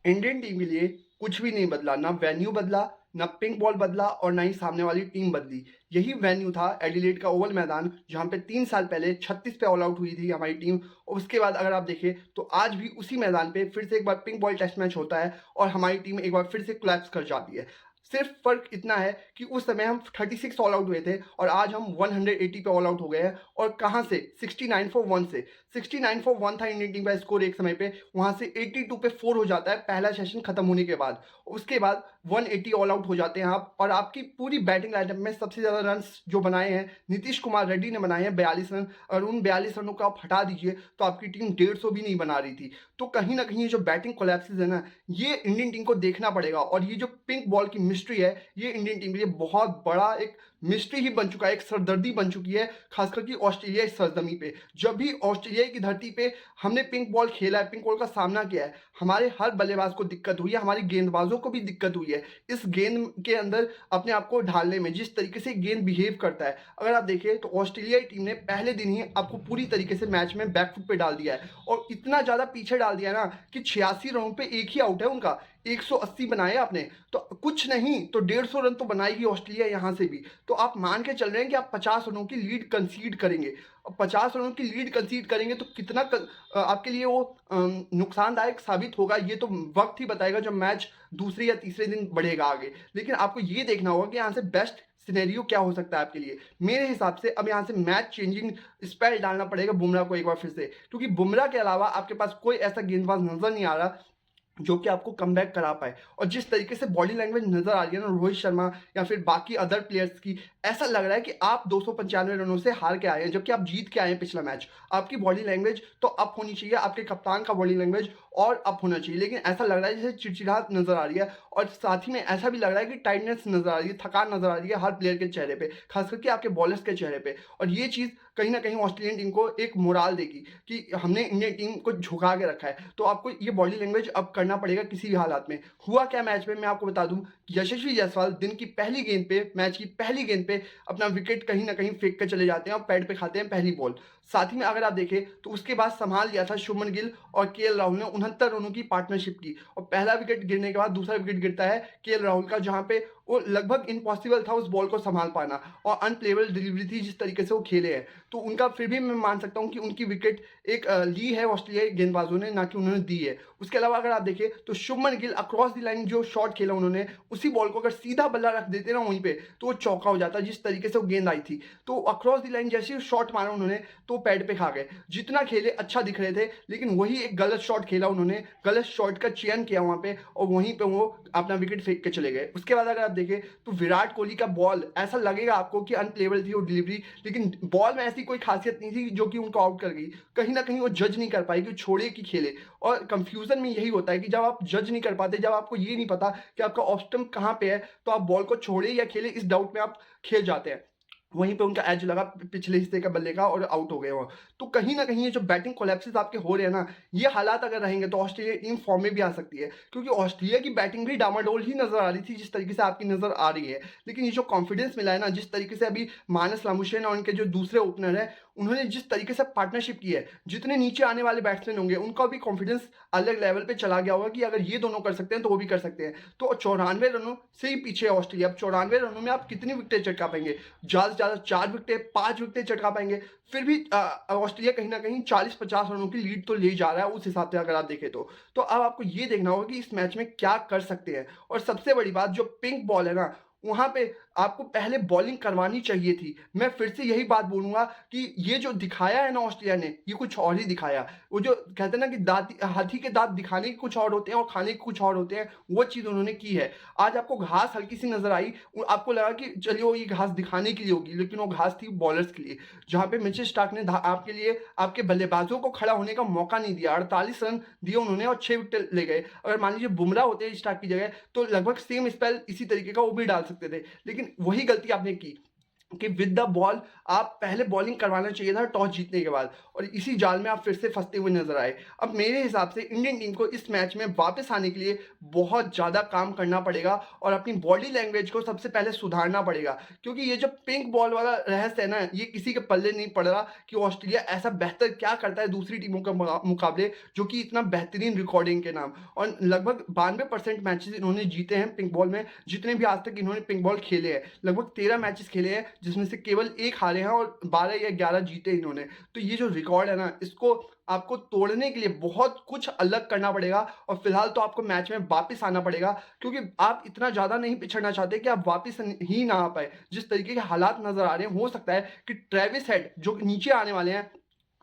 Indian team के लिए कुछ भी नहीं बदला, ना वेन्यू बदला, ना पिंक बॉल बदला और ना ही सामने वाली टीम बदली। यही वेन्यू था एडिलेड का ओवल मैदान, जहाँ पे 3 साल पहले 36 पे ऑल आउट हुई थी हमारी टीम। और उसके बाद अगर आप देखें तो आज भी उसी मैदान पे फिर से एक बार पिंक बॉल टेस्ट मैच होता है और हमारी टीम एक बार फिर से कोलैप्स कर जाती है। सिर्फ फ़र्क इतना है कि उस समय हम 36 ऑल आउट हुए थे और आज हम 180 पे ऑल आउट हो गए हैं। और कहाँ से? 69 फॉर 1 से। 69 फॉर 1 था इंडियन टीम का स्कोर एक समय पे, वहाँ से 82 पे 4 हो जाता है पहला सेशन खत्म होने के बाद। उसके बाद 180 ऑल आउट हो जाते हैं आप, और आपकी पूरी बैटिंग लाइनअप में सबसे ज़्यादा रन्स जो बनाए हैं नीतीश कुमार रेड्डी ने बनाए हैं 42 रन। अगर उन 42 रनों को आप हटा दीजिए तो आपकी टीम 150 भी नहीं बना रही थी। तो कहीं ना कहीं ये जो बैटिंग कोलैप्सेस है ना, ये इंडियन टीम को देखना पड़ेगा। और ये जो पिंक बॉल की मिस्ट्री है, ये इंडियन टीम के लिए बहुत बड़ा एक मिस्ट्री ही बन चुका है, एक सरदर्दी बन चुकी है, खासकर कि ऑस्ट्रेलिया इस सरजमी पे। जब भी ऑस्ट्रेलिया की धरती पे हमने पिंक बॉल खेला है, पिंक बॉल का सामना किया है, हमारे हर बल्लेबाज को दिक्कत हुई है, हमारी गेंदबाजों को भी दिक्कत हुई है इस गेंद के अंदर अपने आप को ढालने में, जिस तरीके से गेंद बिहेव करता है। अगर आप देखें तो ऑस्ट्रेलियाई टीम ने पहले दिन ही आपको पूरी तरीके से मैच में बैकफुट पे डाल दिया है, और इतना ज़्यादा पीछे डाल दिया है ना कि 86 रनों पे एक ही आउट है उनका। 180 बनाए आपने तो कुछ नहीं तो 150 रन तो बनाएगी ऑस्ट्रेलिया यहाँ से भी। तो आप मान के चल रहे हैं कि आप 50 रनों की लीड कंसीड करेंगे। अब 50 रनों की लीड कंसीड करेंगे तो कितना आपके लिए वो नुकसानदायक साबित होगा, ये तो वक्त ही बताएगा जब मैच दूसरे या तीसरे दिन बढ़ेगा आगे। लेकिन आपको ये देखना होगा कि यहाँ से बेस्ट सिनेरियो क्या हो सकता है आपके लिए। मेरे हिसाब से अब यहाँ से मैच चेंजिंग स्पेल डालना पड़ेगा बुमराह को एक बार फिर से, क्योंकि बुमराह के अलावा आपके पास कोई ऐसा गेंदबाज नजर नहीं आ रहा जो कि आपको कमबैक करा पाए। और जिस तरीके से बॉडी लैंग्वेज नजर आ रही है ना रोहित शर्मा या फिर बाकी अदर प्लेयर्स की, ऐसा लग रहा है कि आप 295 रनों से हार के आए हैं जबकि आप जीत के आए हैं पिछला मैच। आपकी बॉडी लैंग्वेज तो अप होनी चाहिए, आपके कप्तान का बॉडी लैंग्वेज और अप होना चाहिए, लेकिन ऐसा लग रहा है जैसे चिड़चिड़ाहट नजर आ रही है। और साथ ही में ऐसा भी लग रहा है कि टाइटनेस नजर आ रही है, थकान नजर आ रही है हर प्लेयर के चेहरे पे, खास करके आपके बॉलर्स के चेहरे पे। और ये चीज़ कहीं ना कहीं ऑस्ट्रेलियन टीम को एक मोराल देगी कि हमने इंडियन टीम को झुका के रखा है, तो आपको ये बॉडी लैंग्वेज अब करना पड़ेगा किसी भी हालात में। हुआ क्या मैच में मैं आपको बता दूं, यशस्वी जायसवाल दिन की पहली गेंद पे, मैच की पहली गेंद पे अपना विकेट कहीं ना कहीं फेंक कर चले जाते हैं और पैड पे खाते हैं पहली बॉल। साथ ही में अगर आप देखें तो उसके बाद संभाल लिया था शुभमन गिल और केएल राहुल ने 69 रनों की पार्टनरशिप की, और पहला विकेट गिरने के बाद दूसरा विकेट गिरता है केएल राहुल का, जहां पे वो लगभग इम्पॉसिबल था उस बॉल को संभाल पाना, और अनप्लेबल डिलीवरी थी जिस तरीके से वो खेले हैं। तो उनका फिर भी मैं मान सकता हूँ कि उनकी विकेट एक ली है ऑस्ट्रेलियाई गेंदबाजों ने, ना कि उन्होंने दी है। उसके अलावा अगर आप देखें तो Shubman Gill across the line जो शॉट खेला उन्होंने, उसी बॉल को अगर सीधा बल्ला रख देते ना वहीं पे तो वो चौका हो जाता, जिस तरीके से वो गेंद आई थी। तो अक्रॉस द लाइन जैसे शॉट मारा उन्होंने तो पैड पे खा गए। जितना खेले अच्छा दिख रहे थे, लेकिन वही एक गलत शॉट खेला उन्होंने, गलत शॉट का चयन किया वहां पे, और वहीं पे वो अपना विकेट फेंक के चले गए। उसके बाद अगर आप देखें तो विराट कोहली का बॉल ऐसा लगेगा आपको कि अनप्लेबल थी वो डिलीवरी, लेकिन बॉल में ऐसी कोई खासियत नहीं थी जो कि उनको आउट कर गई। कहीं ना कहीं वो जज नहीं कर पाई कि छोड़े कि खेले। और कंफ्यूजन में यही होता है कि जब आप जज नहीं कर पाते, जब आपको ये नहीं पता कि आपका ऑफ स्टंप कहाँ पे है, तो आप बॉल को छोड़े या खेले इस डाउट में आप खेल जाते हैं। वहीं पे उनका एज लगा पिछले हिस्से का बल्ले का और आउट हो गए वो। तो कहीं ना कहीं ये जो बैटिंग कोलैप्सेस आपके हो रहे हैं ना, ये हालात अगर रहेंगे तो ऑस्ट्रेलिया टीम फॉर्म में भी आ सकती है, क्योंकि ऑस्ट्रेलिया की बैटिंग भी डामाडोल ही नजर आ रही थी जिस तरीके से आपकी नजर आ रही है। लेकिन ये जो कॉन्फिडेंस मिला है ना, जिस तरीके से अभी मानस लामुशेन और उनके जो दूसरे ओपनर है, उन्होंने जिस तरीके से पार्टनरशिप की है, जितने नीचे आने वाले बैट्समैन होंगे उनका भी कॉन्फिडेंस अलग लेवल पे चला गया होगा कि अगर ये दोनों कर सकते हैं तो वो भी कर सकते हैं। तो 94 रनों से ही पीछे है ऑस्ट्रेलिया। अब 94 रनों में आप कितनी विकेटें चटका पाएंगे? ज़्यादा से ज़्यादा 4 विकेटें, 5 विकेटें चटका पाएंगे। फिर भी ऑस्ट्रेलिया कहीं ना कहीं 40-50 रनों की लीड तो ले जा रहा है उस हिसाब से अगर आप देखें तो अब आपको ये देखना होगा कि इस मैच में क्या कर सकते हैं। और सबसे बड़ी बात, जो पिंक बॉल है ना, वहां पे आपको पहले बॉलिंग करवानी चाहिए थी। मैं फिर से यही बात बोलूंगा कि ये जो दिखाया है ना ऑस्ट्रेलिया ने, ये कुछ और ही दिखाया। वो जो कहते हैं ना कि दांत, हाथी के दांत दिखाने के कुछ और होते हैं और खाने के कुछ और होते हैं, वो चीज उन्होंने की है। आज आपको घास हल्की सी नजर आई, आपको लगा कि चलिए वो ये घास दिखाने के लिए होगी, लेकिन वो घास थी बॉलर्स के लिए, जहां पे मिचेल स्टार्क ने आपके लिए आपके बल्लेबाजों को खड़ा होने का मौका नहीं दिया। 48 रन दिए उन्होंने और 6 विकेट ले गए। अगर मान लीजिए बुमराह होते स्टार्क की जगह तो लगभग सेम स्पेल इसी तरीके का वो भी डाल सकते थे, लेकिन वही गलती आपने की। कि विद द बॉल आप पहले बॉलिंग करवाना चाहिए था टॉस जीतने के बाद, और इसी जाल में आप फिर से फंसते हुए नजर आए। अब मेरे हिसाब से इंडियन टीम को इस मैच में वापस आने के लिए बहुत ज़्यादा काम करना पड़ेगा और अपनी बॉडी लैंग्वेज को सबसे पहले सुधारना पड़ेगा, क्योंकि ये जो पिंक बॉल वाला रहस्य है ना, ये किसी के पल्ले नहीं पड़ रहा कि ऑस्ट्रेलिया ऐसा बेहतर क्या करता है दूसरी टीमों के मुकाबले, जो कि इतना बेहतरीन रिकॉर्डिंग के नाम। और लगभग 92% मैचेस इन्होंने जीते हैं पिंक बॉल में, जितने भी आज तक इन्होंने पिंक बॉल खेले हैं। लगभग 13 मैचेस खेले हैं, जिसमें से केवल 1 हारे हैं और 12 या 11 जीते इन्होंने। तो ये जो रिकॉर्ड है ना, इसको आपको तोड़ने के लिए बहुत कुछ अलग करना पड़ेगा, और फिलहाल तो आपको मैच में वापस आना पड़ेगा, क्योंकि आप इतना ज़्यादा नहीं पिछड़ना चाहते कि आप वापस ही ना आ पाए। जिस तरीके के हालात नज़र आ रहे हैं, हो सकता है कि ट्रेविस हेड जो नीचे आने वाले हैं,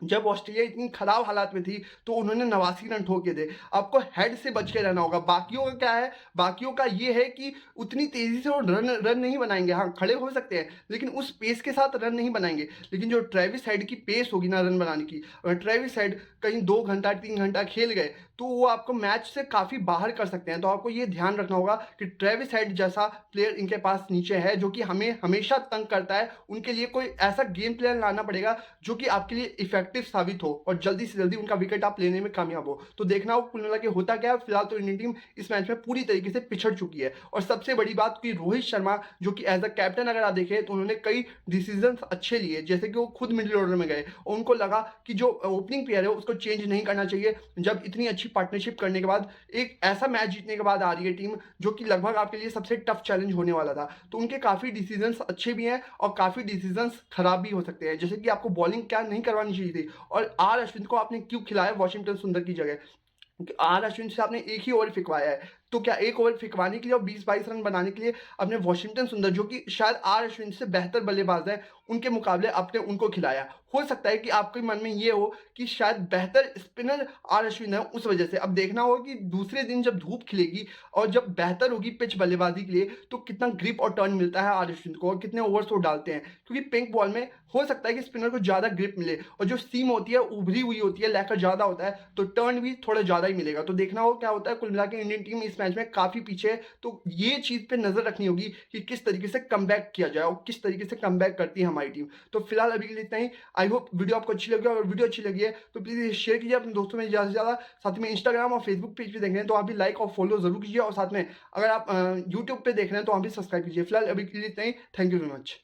जब ऑस्ट्रेलिया इतनी खराब हालात में थी तो उन्होंने 89 रन ठोके थे। आपको हेड से बच के रहना होगा। बाकियों का क्या है? बाकियों का ये है कि उतनी तेज़ी से वो रन नहीं बनाएँगे। हाँ, खड़े हो सकते हैं, लेकिन उस पेस के साथ रन नहीं बनाएँगे। लेकिन जो ट्रेविस हेड की पेस होगी ना रन बनाने की, अगर ट्रेविस हेड कहीं 2 घंटा, 3 घंटा खेल गए, तो वो आपको मैच से काफ़ी बाहर कर सकते हैं। तो आपको ये ध्यान रखना होगा कि ट्रेविस हेड जैसा प्लेयर इनके पास नीचे है, जो कि हमें हमेशा तंग करता है। उनके लिए कोई ऐसा गेम प्लान लाना पड़ेगा, जो कि आपके लिए इफेक्टिव साबित हो और जल्दी से जल्दी उनका विकेट आप लेने में कामयाब हो। तो देखना हो कुल मिला के होता क्या है। फिलहाल तो इंडियन टीम इस मैच में पूरी तरीके से पिछड़ चुकी है, और सबसे बड़ी बात कि रोहित शर्मा जो कि एज अ कैप्टन अगर आप देखें, तो उन्होंने कई डिसीजंस अच्छे लिए, जैसे कि वो खुद मिडिल ऑर्डर में गए और उनको लगा कि जो ओपनिंग प्लेयर है उसको चेंज नहीं करना चाहिए। जब इतनी अच्छी पार्टनरशिप करने के बाद एक ऐसा मैच जीतने के बाद आ रही है टीम, जो कि लगभग आपके लिए सबसे टफ चैलेंज होने वाला था, तो उनके काफ़ी डिसीजंस अच्छे भी हैं और काफ़ी डिसीजंस खराब भी हो सकते हैं। जैसे कि आपको बॉलिंग क्या नहीं करवानी चाहिए थी, और आर अश्विन को आपने क्यों खिलाया वॉशिंगटन सुंदर की जगह? क्योंकि आर अश्विन से आपने एक ही ओवर फेंकवाया है, तो क्या एक ओवर फेंकवाने के लिए और 20-22 रन बनाने के लिए आपने वॉशिंगटन सुंदर, जो कि शायद आर अश्विन से बेहतर बल्लेबाज है, उनके मुकाबले आपने उनको खिलाया? हो सकता है कि आपके मन में ये हो कि शायद बेहतर स्पिनर आर अश्विन है, उस वजह से। अब देखना होगा कि दूसरे दिन जब धूप खिलेगी और जब बेहतर होगी पिच बल्लेबाजी के लिए, तो कितना ग्रिप और टर्न मिलता है आर अश्विन को और कितने ओवर्स वो डालते हैं। क्योंकि पिंक बॉल में हो सकता है कि स्पिनर को ज़्यादा ग्रिप मिले, और जो सीम होती है उभरी हुई होती है, लैकर ज़्यादा होता है, तो टर्न भी थोड़ा ज़्यादा ही मिलेगा। तो देखना होगा क्या होता है। कुल मिला के इंडियन टीम इस मैच में काफ़ी पीछे है, तो ये चीज़ पे नज़र रखनी होगी कि किस तरीके से कमबैक किया जाए और किस तरीके से कमबैक करती है हमारी टीम। तो फिलहाल अभी के लिए इतना ही। आई होप वीडियो आपको अच्छी लगी, और वीडियो अच्छी लगी है तो प्लीज़ शेयर कीजिए अपने दोस्तों में ज़्यादा से ज़्यादा। साथ में इंस्टाग्राम और फेसबुक पेज पे देख रहे हैं तो आप भी लाइक और फॉलो जरूर कीजिए, और साथ में अगर आप यूट्यूब पे देख रहे हैं तो आप भी सब्सक्राइब कीजिए। फिलहाल अभी के लिए इतना ही। Thank you very much.